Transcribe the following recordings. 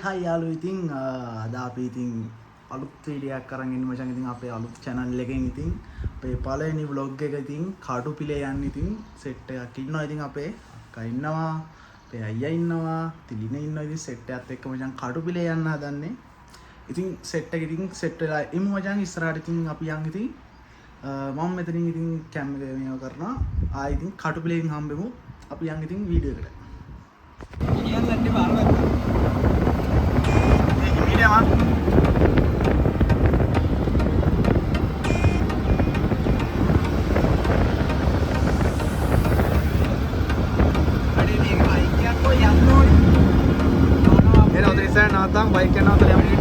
Hi යාළුවෝ ඉතින් අද අපි ඉතින් අලුත් වීඩියෝ එකක් අරන් ඉන්න මචං ඉතින් අපේ අලුත් channel එකෙන් ඉතින් අපේ පළවෙනි vlog එක ඉතින් කාටුපිලේ යන්න ඉතින් set එකක් ඉන්නවා ඉතින් අපේ අක්කා ඉන්නවා අපේ අයියා ඉන්නවා තිලින ඉන්නවා ඉතින් set එකත් එක්ක මචං කාටුපිලේ යන්න හදන්නේ ඉතින් set එක ඉතින් set වෙලා ඉමු මචං ඉස්සරහට ඉතින් අපි යන් ඉතින් මම මෙතනින් ඉතින් කැම් එක මේව කරනවා ආයි ඉතින් කාටුපිලෙන් හම්බෙමු අපි යන් ඉතින් වීඩියෝ එකට Ini nanti baru kan? Ini dia mah. Ada ni bike ya kau yang tu. Ini udah saya natang bike yang natang yang ini.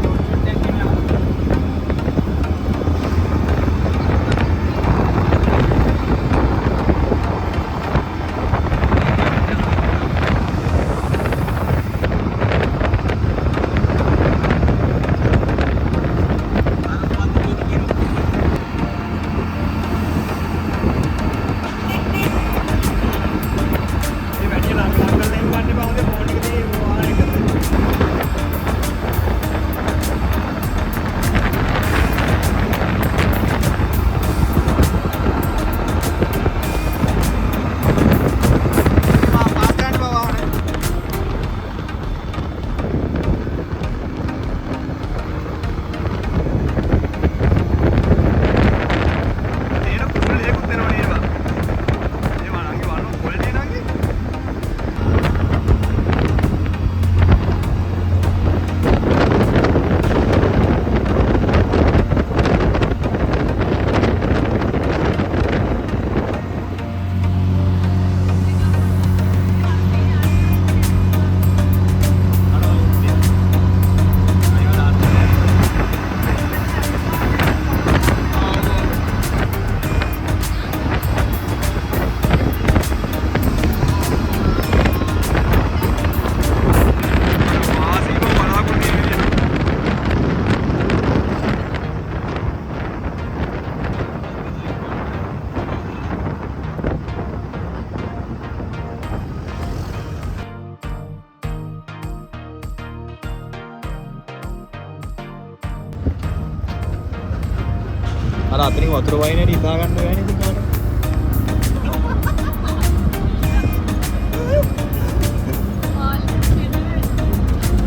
Ada atas ni water wine ni dah kan ni ni kan.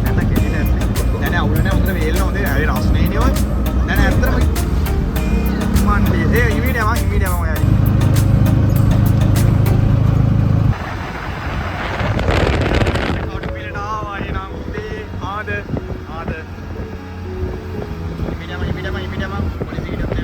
Nana kini ni. Nana awal ni untera wheel na untera ada ras ni ni wah. Nana untera mandi. Ini dia mah ya. Auto pilih dah, wah ini nampi. Ada. Ini dia mah. Polisi kita tu.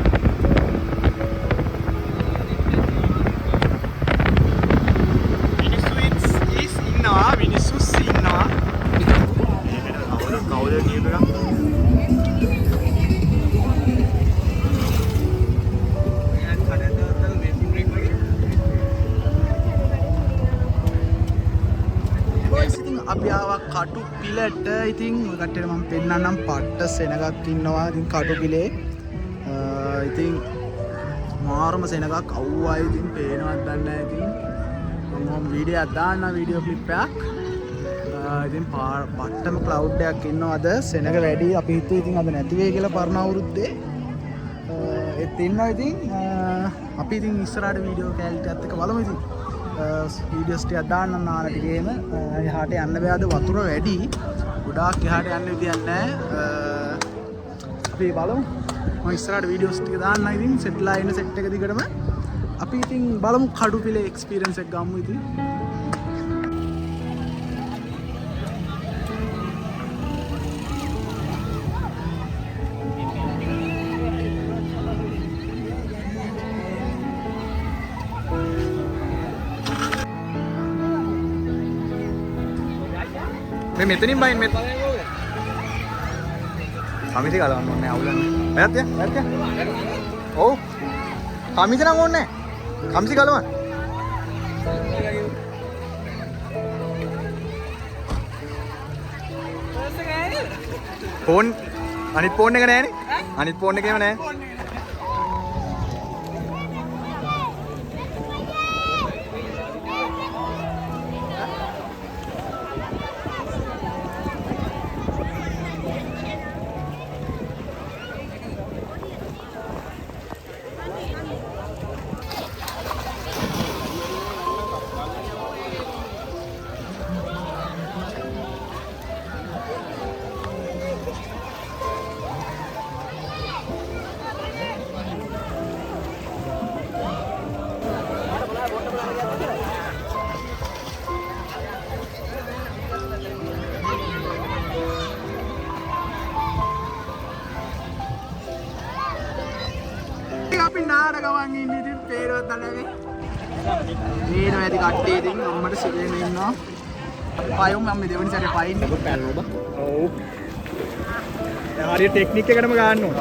අපි ආවා කටුපිලට ඉතින් ඔයකට මම පෙන්නන්නම් පට්ට සෙනගක් ඉන්නවා ඉතින් කටුපිලේ ඉතින් මාරම සෙනගක් අවුවා ඉතින් පේනවත් දන්නේ නැහැ ඉතින් මම වීඩියෝ එකක් දාන්න වීඩියෝ ක්ලිප් එකක් ඉතින් පට්ටම ක්ලවුඩ් එකක් ඉන්නවා අද සෙනග වැඩි අපි හිතුවේ ඉතින් අද නැති වෙයි කියලා පරණ අවුරුද්දේ ඒත් ඉන්නවා ඉතින් අපි ඉතින් ඉස්සරහට වීඩියෝ කැලිටිත් එක්ක බලමු ඉතින් videos ටිකක් දාන්න නාන ටිකේම එහාට යන්න බෑ අද වතුර වැඩි ගොඩාක් එහාට යන්න විදියක් නැහැ අපි බලමු මම ඉස්සරහට videos ටික දාන්න ඉතින් සෙට්ලා ඉන්න සෙට් එක දිගටම අපි ඉතින් බලමු කඩුපිලේ experience එක ගමු ඉතින් मैं मेतनी बाइन में हम इसे गाला उन्होंने आउला बैठ क्या ओ हम इसे ना कौन ने हम सी गाला फोन अनित फोन ने क्या नहीं अनित फोन ने क्या नहीं මං ඉන්නේ ඉතින් පේරවත් අල්ලගෙන. මේන වැඩි කට්ටිය ඉතින් අම්මට සිරේන ඉන්නවා. පයුම් මම දෙවෙනි සැරේ පයින්නේ. ඔව්. දැන් හරියට ටෙක්නික් එකටම ගන්න ඕන.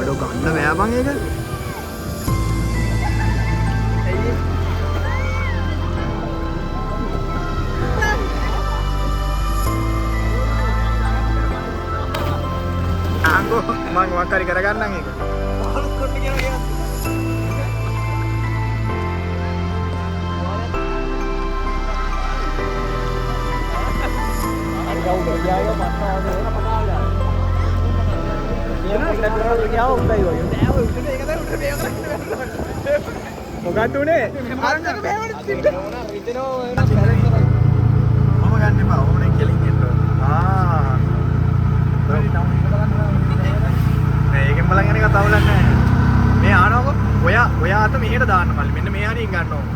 අඩෝ ගන්න බෑ බං ඒක. ආංගෝ මං වක්කාරි කරගන්නම් ඒක. පහලුත් කොට කියලා කියනවා. හරි ගවුඩ ගියාම මත්තාද වෙන පනාලා. මොකක්ද උනේ? මම ගන්න එපා. ඕනේ කෙලින් එන්න. මේකෙන් බලන් යන එක තවලක් නැහැ. මේ ආනවකො. ඔයා අත මෙහෙට දාන්න මල්ලි. මෙන්න මේ හරියෙන් ගන්න ඕන.